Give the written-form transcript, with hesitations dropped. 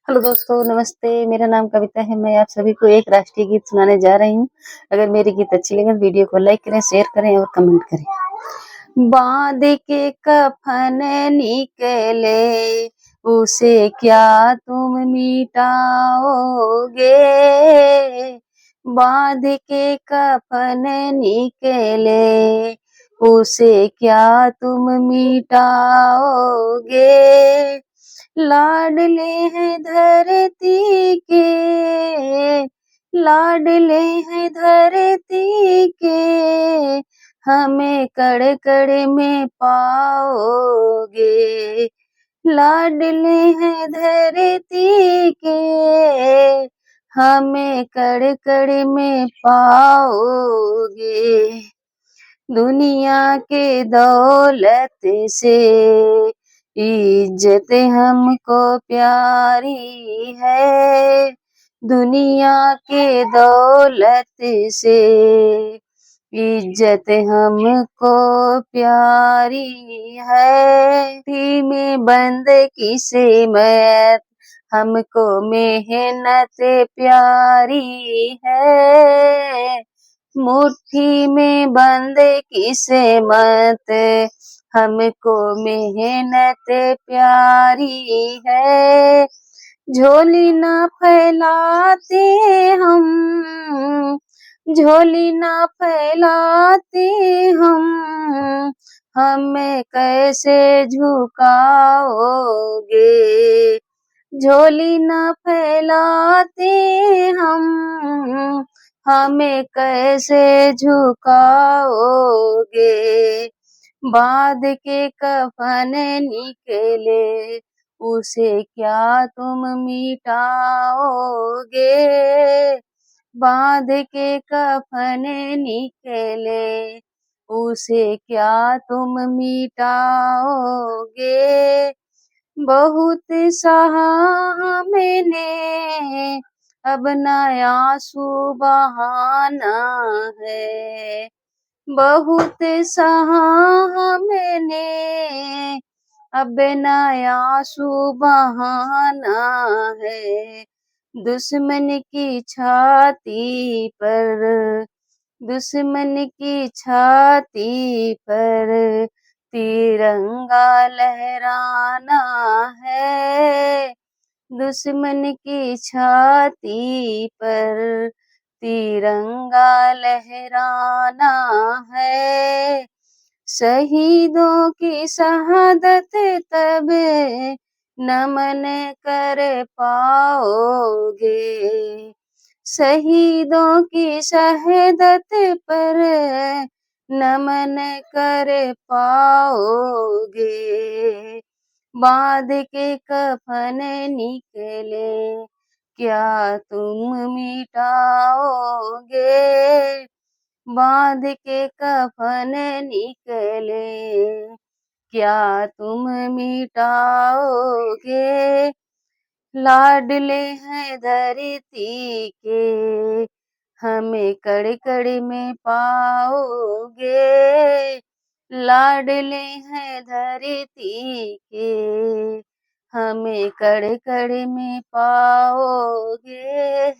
Hello दोस्तों, नमस्ते। मेरा नाम कविता है। मैं आप सभी को एक राष्ट्रीय गीत सुनाने जा रही हूँ। अगर मेरी गीत अच्छी लगे तो वीडियो को लाइक करें, शेयर करें और कमेंट करें। बांध के कफन निकले, उसे क्या तुम मिटाओगे? बांध के कफन निकले, उसे क्या तुम मिटाओगे? लाडले हैं धरती के, लाडले हैं धरती के, हमें कड़ कड़ में पाओगे। लाडले हैं धरती के, हमें कड़ कड़ में पाओगे। दुनिया के दौलत से इज्जत हमको प्यारी है। दुनिया के दौलत से इज्जत हमको प्यारी है। थी में बंद किस्मत, हमको मेहनत प्यारी है। मुट्ठी में बंद किस्मत, हमको मेहनत प्यारी है। झोली ना फैलाते हम, झोली ना फैलाते हम, हमें कैसे झुकाओगे? झोली ना फैलाते हम, हमें कैसे झुकाओगे? बांध के कफन निकले, उसे क्या तुम मिटाओगे? बांध के कफन निकले, उसे क्या तुम मिटाओगे? बहुत सहा मैंने, अब ना आंसू बहाना है। बहुत सहा मैंने, अब ना आंसू बहाना है। दुश्मन की छाती पर, दुश्मन की छाती पर तिरंगा लहराना है। दुश्मन की छाती पर तिरंगा लहराना है। शहीदों की शहादत तब नमन कर पाओगे। शहीदों की शहादत पर नमन कर पाओगे। बांध के कफन निकले, क्या तुम मिटाओगे? बांध के कफन निकले, क्या तुम मिटाओगे? लाडले हैं धरती के, हमें कड़ कड़ में पाओगे। लाडले हैं धरती के, हमें कड़ कड़ में पाओगे।